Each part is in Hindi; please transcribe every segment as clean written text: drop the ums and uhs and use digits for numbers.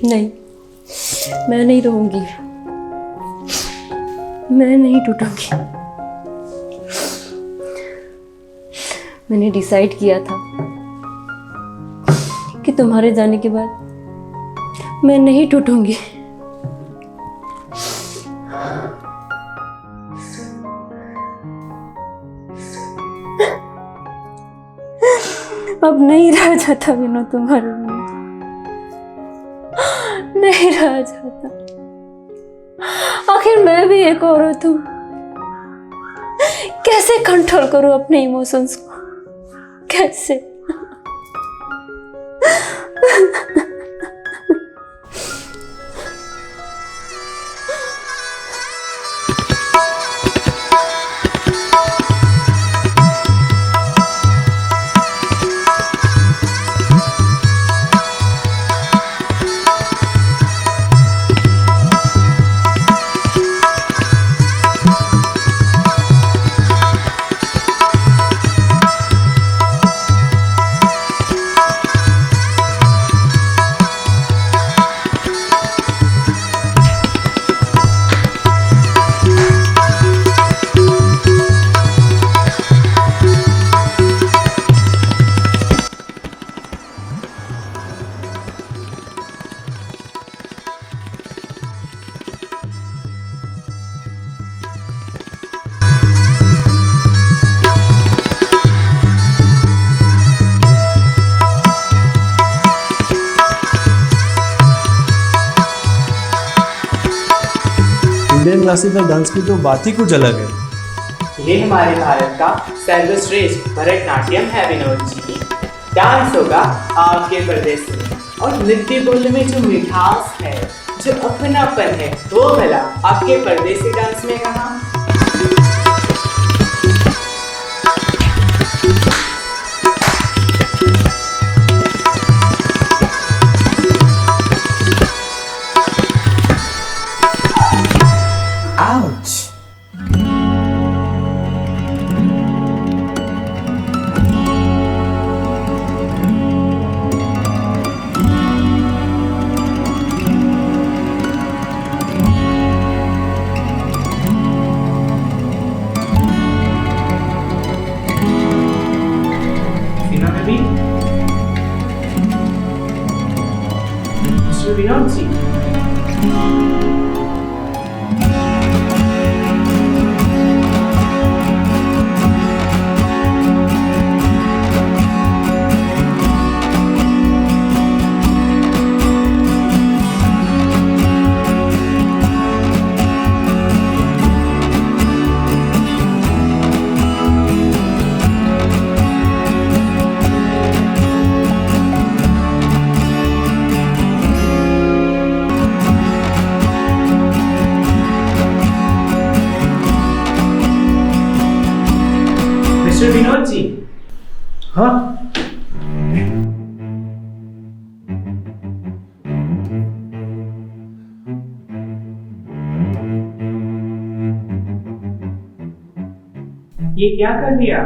नहीं, मैं नहीं रहूंगी, मैं नहीं टूटूंगी। मैंने डिसाइड किया था कि तुम्हारे जाने के बाद मैं नहीं टूटूंगी। अब नहीं रहा जाता विनोद तुम्हारे बिना, नहीं रहा जाता। आखिर मैं भी एक औरत हूँ, कैसे कंट्रोल करूं अपने इमोशंस को, कैसे? इंडियन क्लासिकल डांस की तो बात ही कुछ अलग है। ये हमारे भारत का सर्वश्रेष्ठ भरतनाट्यम है विनोद जी। डांस होगा आपके प्रदेश में, और नृत्य बोलने में जो मिठास है, जो अपनापन है, वो भला आपके परदेसी डांस में कहाँ? Ouch! सीना में भी मिस्टर विनोद जी, मिस्टर विनोद जी, हाँ, ये क्या कर दिया?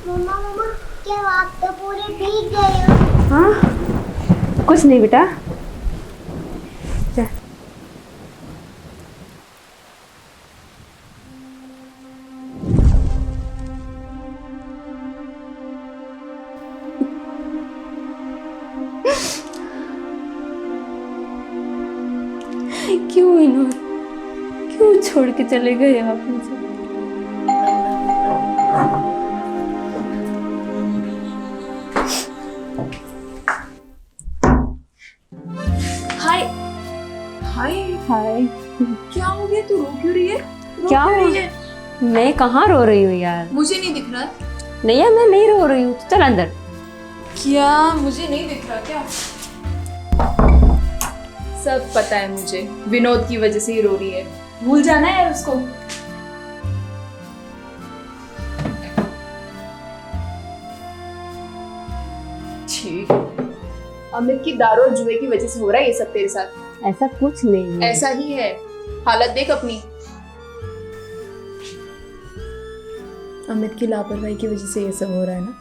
मम्मा मम्मा क्या आप तो पूरे भीग गए हो। हाँ, कुछ नहीं बेटा, जा। क्यों विनोद, क्यों छोड़ के चले गए आप मुझे? हाय हाय हाय। क्या हो गया? तू रो क्यों रही है? क्या हो? मैं कहाँ रो रही हूँ यार? मुझे नहीं दिख रहा। नहीं यार, मैं नहीं रो रही हूँ, चल अंदर। क्या मुझे नहीं दिख रहा क्या? सब पता है मुझे, विनोद की वजह से ही रो रही है। भूल जाना है यार उसको। ठीक, अमित की दारू और जुए की वजह से हो रहा है ये सब तेरे साथ। ऐसा कुछ नहीं है। ऐसा ही है, हालत देख अपनी। अमित की लापरवाही की वजह से ये सब हो रहा है ना?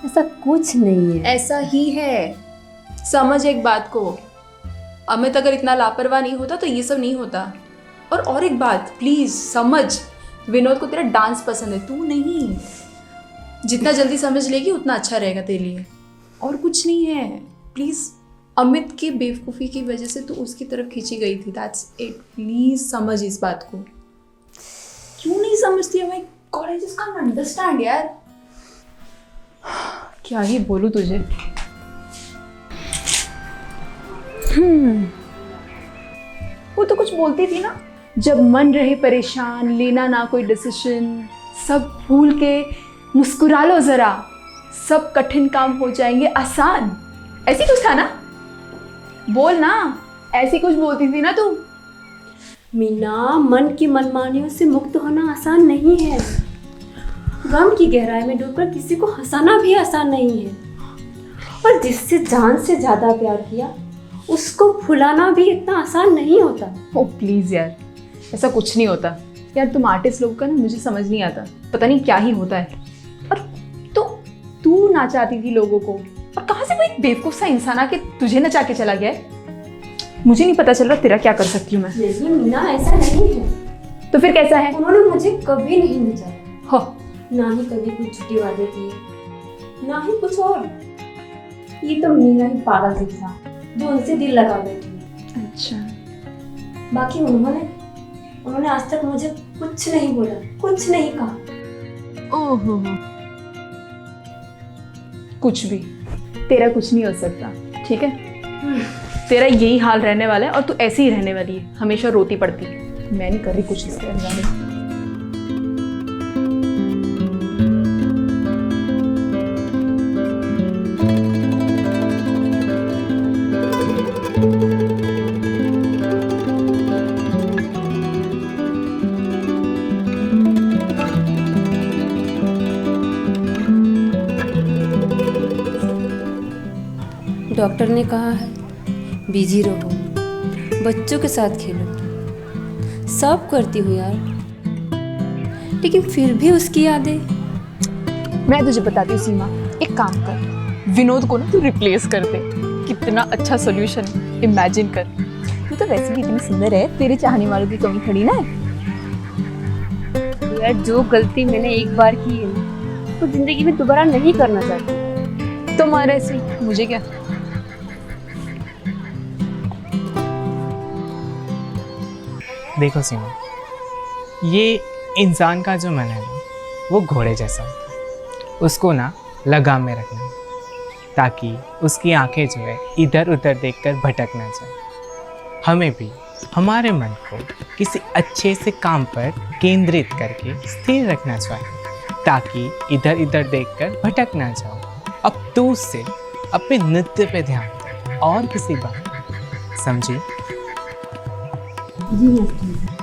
ऐसा कुछ नहीं है। ऐसा ही है, समझ एक बात को। अमित अगर इतना लापरवाह नहीं होता तो ये सब नहीं होता। और एक बात प्लीज समझ, विनोद को तेरा डांस पसंद है, तू नहीं। जितना जल्दी समझ लेगी उतना अच्छा रहेगा तेरे लिए, और कुछ नहीं है। प्लीज, अमित की बेवकूफ़ी की वजह से तू उसकी तरफ खींची गई थी, दैट्स इट। प्लीज समझ इस बात को। क्यों नहीं समझती है? My God, I just can't understand यार। क्या ही बोलूं तुझे। वो तो कुछ बोलती थी ना, जब मन रहे परेशान, लेना ना कोई डिसीजन, सब भूल के मुस्कुरा लो जरा, सब कठिन काम हो जाएंगे आसान। ऐसी कुछ था ना? बोल ना, ऐसी कुछ बोलती थी ना तू। मीना, मन की मनमानियों से मुक्त होना आसान नहीं है। गम की गहराई में डूबकर किसी को हंसाना भी आसान नहीं है। और जिससे जान से ज्यादा प्यार किया, उसको भुलाना भी इतना आसान नहीं होता। ओ प्लीज यार, ऐसा कुछ नहीं होता यार। तुम आर्टिस्ट लोगों का ना मुझे समझ नहीं आता, पता नहीं क्या ही होता है। और तो तू नचाती थी लोगों को, और कहाँ से कोई बेवकूफ सा इंसान आके तुझे नचा के चला गया है? मुझे नहीं पता चल रहा तेरा क्या कर सकती हूँ मैं। नहीं मीना, ऐसा नहीं है। तो फिर कैसा है? उन्होंने मुझे कभी नहीं नचाया, हो, ना ही कभी कुछ झूठी वादे किए, ना ही कुछ और। ये तो मेरा ही पागल दिल था जो उनसे दिल लगा बैठी। अच्छा। बाकी उन्होंने आज तक मुझे कुछ नहीं बोला, कुछ नहीं कहा। ओहो, कुछ भी, तेरा कुछ नहीं हो सकता, ठीक है? तेरा यही हाल रहने वाला है, और तू ऐसे ही रहने वाली है, हमेशा रोती पड़ती है। मैं नहीं कर रही कुछ इसके अंदर। डॉक्टर ने कहा है बिजी रहो, बच्चों के साथ खेलो। सब करती हूँ यार, लेकिन फिर भी उसकी यादें। मैं तुझे बताती हूँ सीमा, एक काम कर, विनोद को ना तू रिप्लेस कर दे। कितना अच्छा सॉल्यूशन, इमेजिन कर। तू तो वैसे भी इतनी सुंदर है, तेरे चाहने वालों की कमी थोड़ी ना है। यार, जो गलती मैंने एक बार की है तो जिंदगी में दोबारा नहीं करना चाहती। तुम्हारा ऐसे मुझे क्या। देखो सीमा, ये इंसान का जो मन है ना, वो घोड़े जैसा होता है। उसको ना लगाम में रखना है, ताकि उसकी आंखें जो है इधर उधर देखकर भटक ना जाए। हमें भी हमारे मन को किसी अच्छे से काम पर केंद्रित करके स्थिर रखना चाहिए, ताकि इधर इधर देखकर भटक ना जाओ। अब तू उससे अपने नृत्य पे ध्यान दे और किसी बात पे, समझी? जी मास्टर।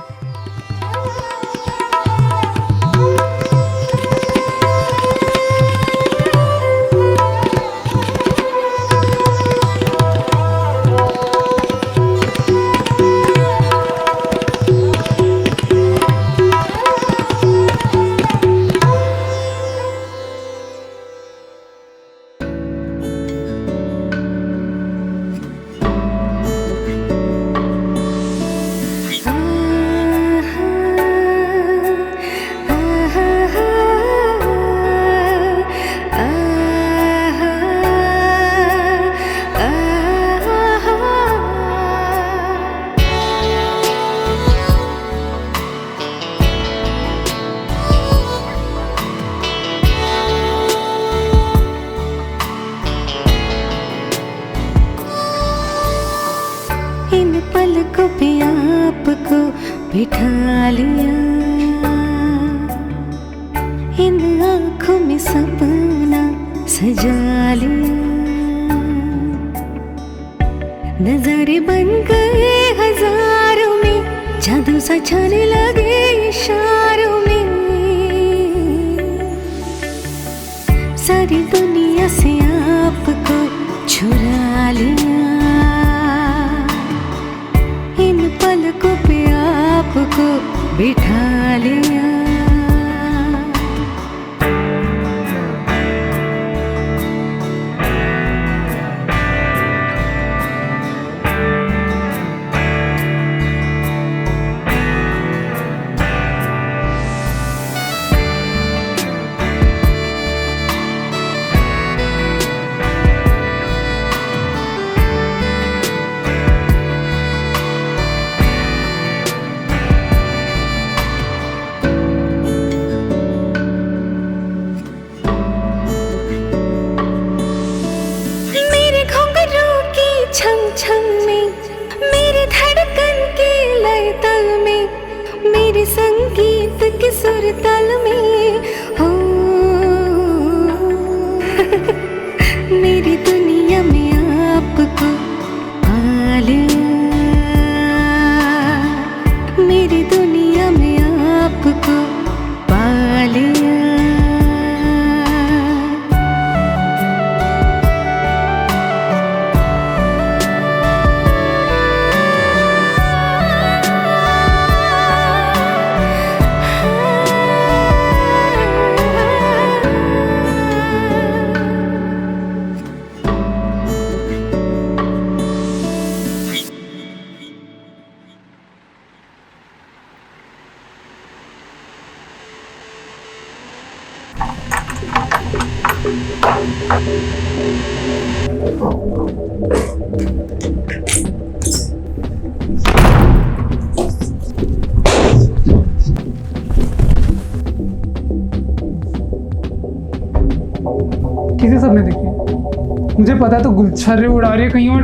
पलकों पे आपको बिठा लिया, इन आँखों में सपना सजा लिया। नजारे बन गए हजारों में, जादू सा छाने लगे इशारों में। सारी दुनिया से आपको चुरा लिया, इन पलकों पे आपको बिठा लिया। छम छम में, मेरे धड़कन के लय तल में, मेरे संगीत के सुर तल में हो। मेरी दुनिया में आपको पा लिया, मेरी दुनिया में आपको पा लिया। किसी सबने देखी, मुझे पता है तो गुलछर्रे उड़ा रही है कहीं और,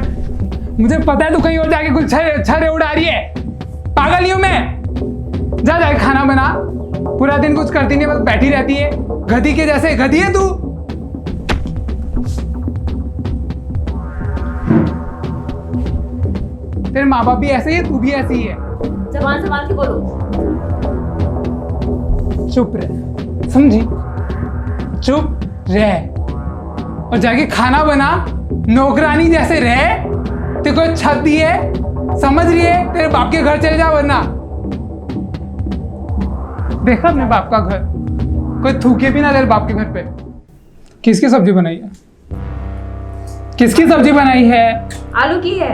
मुझे पता है तो कहीं और जाके गुलछर्रे उड़ा रही है। पागल नहीं हूं मैं। जा जाके खाना बना, पूरा दिन कुछ करती नहीं, बस बैठी रहती है गधी के जैसे। गधी है तू। तेरे माँ बाप भी ऐसे ही है, तू भी ऐसी ही है। जबान संभाल के बोलो। चुप रह, समझी? चुप रह और जाके खाना बना, नौकरानी जैसे रह। तेरे को छत दी है, समझ रही है? तेरे बाप के घर चले जा, वरना देखा अपने बाप का घर, कोई थूके भी ना तेरे बाप के घर पे। किसकी सब्जी बनाई है? किसकी सब्जी बनाई है? आलू की है।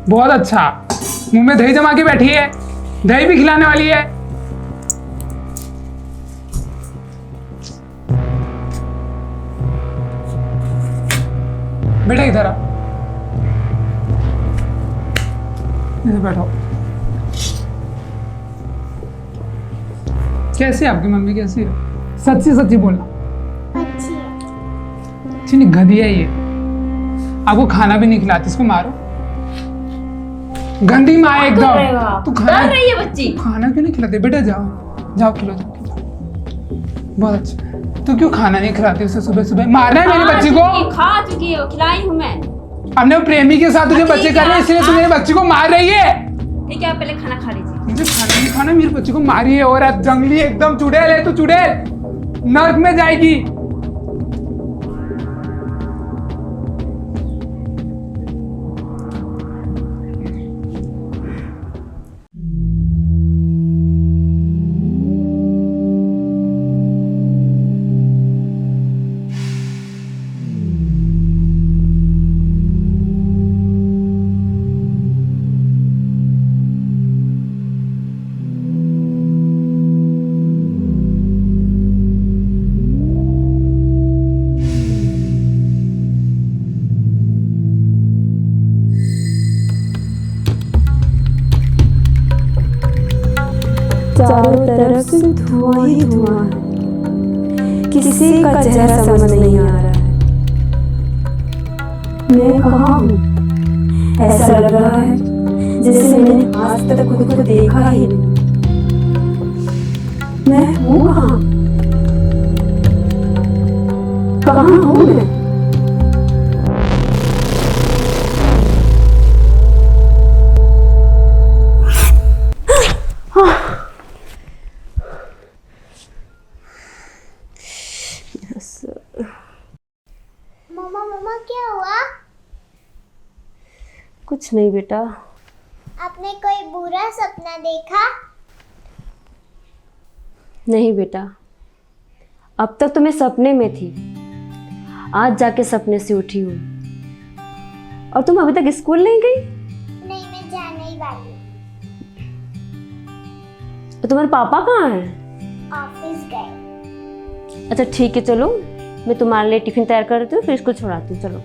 बहुत अच्छा। मुंह में दही जमा के बैठी है, दही भी खिलाने वाली है। बेटा इधर आ, इधर बैठो। कैसी है आपकी मम्मी? कैसी है? सच्ची सच्ची बोलना। अच्छी है। अच्छी नहीं, गधी है ये। आपको खाना भी नहीं खिलाती, इसको मारो। गंदी माँ है एकदम। तू खाना रही है बच्ची। खाना क्यों नहीं खिलाते? बेटा जाओ जाओ, खिलो जाओ। बहुत अच्छा। तू क्यों खाना नहीं खिलाती उसे? सुबह सुबह मारना है मेरी बच्ची को? खा चुकी है, खिलाई हूँ मैं। अपने प्रेमी के साथ तुझे बच्चे कर रहे हैं, इसलिए तू मेरी बच्ची को मार रही है। ठीक है, पहले खाना खा लीजिए। मुझे खाना नहीं खाना, मेरी बच्ची को मारी है। और जंगली एकदम चुड़ैल है तू, चुड़ैल। नर्क में जाएगी। चारों तरफ से धुआं ही धुआं है, किसी का चेहरा समझ नहीं आ रहा है। मैं कहाँ हूँ? ऐसा लग रहा है जैसे मैंने आज तक खुद को देखा ही नहीं। मैं हूँ कहाँ हूँ मैं? मम्मा मम्मा क्या हुआ? कुछ नहीं बेटा। आपने कोई बुरा सपना देखा? नहीं बेटा, अब तक तो मैं सपने में थी, आज जाके सपने से उठी हूँ। और तुम अभी तक स्कूल नहीं गई? नहीं, मैं जाने ही वाली। तो तुम्हारे पापा कहाँ हैं? ऑफिस गए। अच्छा ठीक है, चलो मैं तुम्हारे लिए टिफिन तैयार कर देती हूँ, फिर स्कूल छोड़ाती हूँ। चलो।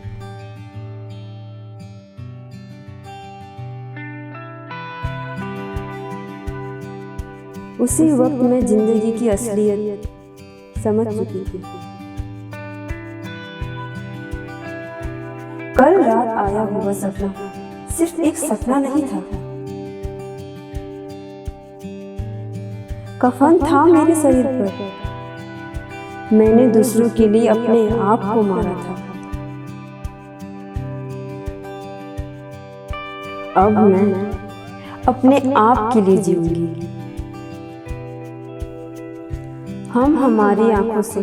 उसी वक्त मैं जिंदगी की असलियत समझ चुकी थी। कल रात आया हुआ सपना सिर्फ एक सपना नहीं था, कफन था मेरे शरीर पर। मैंने दूसरों के लिए अपने आप को मारा था। अब मैं अपने आप के लिए जीऊंगी। हम हमारी आंखों से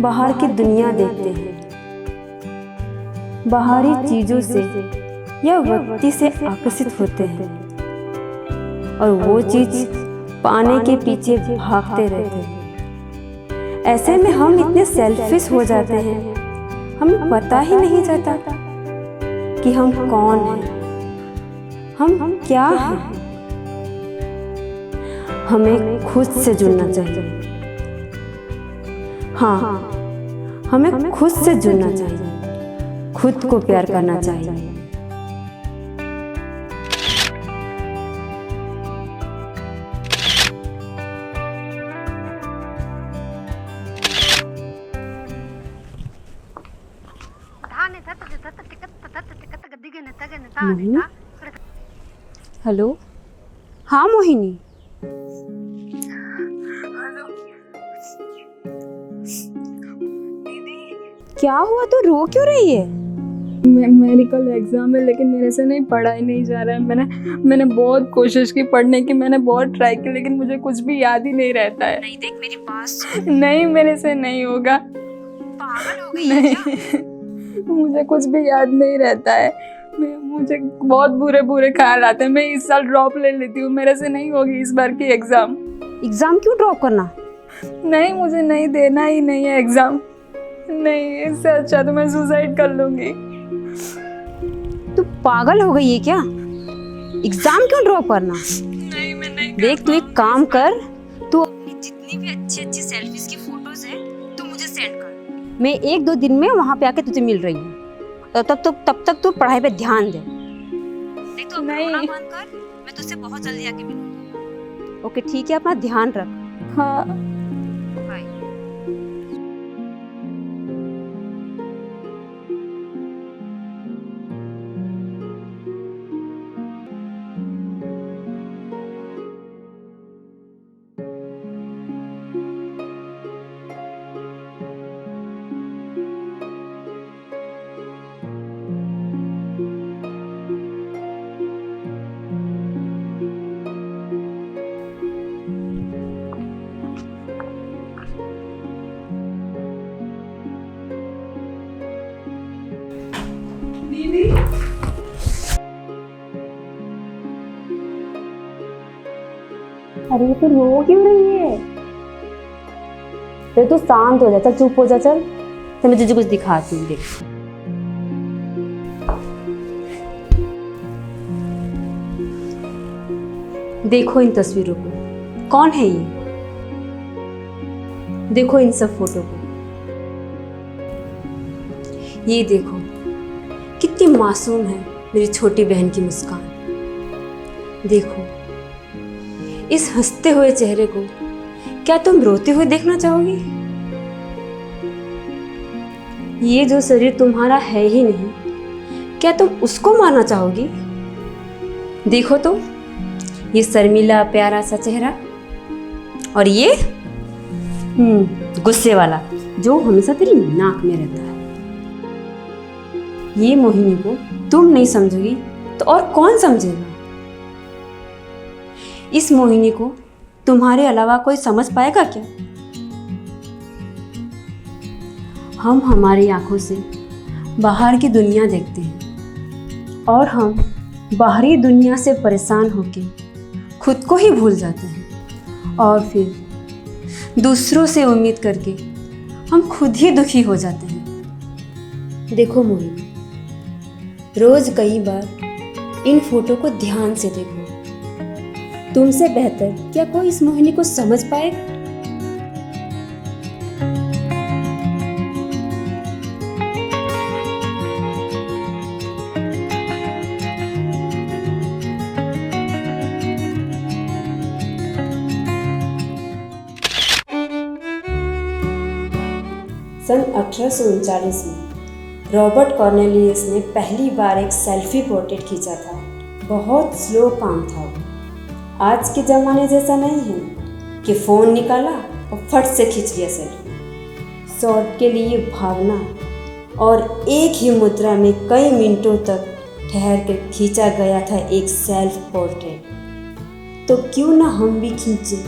बाहर की दुनिया देखते हैं, बाहरी चीजों से या व्यक्ति से आकर्षित होते हैं और वो चीज पाने के पीछे भागते रहते हैं। ऐसे में हम इतने सेल्फिश हो जाते हैं, हमें पता ही नहीं चलता कि हम कौन हैं, हम क्या हैं। हमें खुद से जुड़ना चाहिए। हाँ, हमें खुद से जुड़ना चाहिए, खुद को प्यार करना चाहिए। मोहिनी? हेलो, हाँ मोहिनी। क्या हुआ, तो रो क्यों रही है? मेरी कल एग्जाम है, लेकिन मेरे से नहीं पढ़ा ही नहीं जा रहा है। मैंने बहुत कोशिश की पढ़ने की, मैंने बहुत ट्राई की, लेकिन मुझे कुछ भी याद ही नहीं रहता है। नहीं देख मेरी पास। नहीं, मेरे से नहीं होगा। पागल हो गई है क्या? मुझे कुछ भी याद नहीं रहता है। मुझे बहुत बुरे बुरे ख्याल आते हैं। मैं इस साल ड्रॉप ले लेती हूँ, मेरे से नहीं होगी इस बार की एग्जाम। एग्जाम क्यों ड्रॉप करना? नहीं, मुझे नहीं देना ही नहीं है एग्जाम। नहीं, इससे अच्छा तो मैं सुसाइड कर लूंगी। तू पागल हो गई है क्या? एग्जाम क्यों ड्रॉप करना? नहीं, मैं नहीं। देख तू एक काम कर, तू अपनी जितनी भी अच्छी अच्छी सेल्फीज की फोटोज है तू मुझे सेंड कर। मैं 1-2 दिन में वहाँ पे आके तुझे मिल रही हूँ। तब तक तू पढ़ाई पे ध्यान दे। देख तू अपना रोना बंद कर, मैं तुझसे बहुत जल्दी आके मिलूंगी। ओके ठीक है, अपना ध्यान रख। हाँ। बाय। अरे तो रो क्यों रही है? अरे तू शांत हो जा, चल चुप हो जा। चल तो मैं तुझे कुछ दिखाती हूँ। देख देखो इन तस्वीरों को, कौन है ये? देखो इन सब फोटो को, ये देखो कितनी मासूम है मेरी छोटी बहन की मुस्कान। देखो इस हंसते हुए चेहरे को क्या तुम रोते हुए देखना चाहोगी? ये जो शरीर तुम्हारा है ही नहीं, क्या तुम उसको मारना चाहोगी? देखो तो, ये शर्मीला प्यारा सा चेहरा, और ये गुस्से वाला जो हमेशा तेरी नाक में रहता है। ये मोहिनी को तुम नहीं समझोगी तो और कौन समझेगा? इस मोहिनी को तुम्हारे अलावा कोई समझ पाएगा क्या? हम हमारी आंखों से बाहर की दुनिया देखते हैं और हम बाहरी दुनिया से परेशान होके खुद को ही भूल जाते हैं और फिर दूसरों से उम्मीद करके हम खुद ही दुखी हो जाते हैं। देखो मोहिनी, रोज कई बार इन फोटो को ध्यान से देखो। तुमसे बेहतर क्या कोई इस मोहिनी को समझ पाएगा? सन 1839 में रॉबर्ट कॉर्नेलियस ने पहली बार एक सेल्फी पोर्ट्रेट खींचा था। बहुत स्लो काम था वो। आज के ज़माने जैसा नहीं है कि फ़ोन निकाला और फट से खींच लिया सेल्फी। शॉट के लिए भावना और एक ही मुद्रा में कई मिनटों तक ठहर कर खींचा गया था एक सेल्फ पोर्ट्रेट। तो क्यों ना हम भी खींचे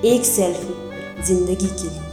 एक सेल्फी ज़िंदगी के लिए।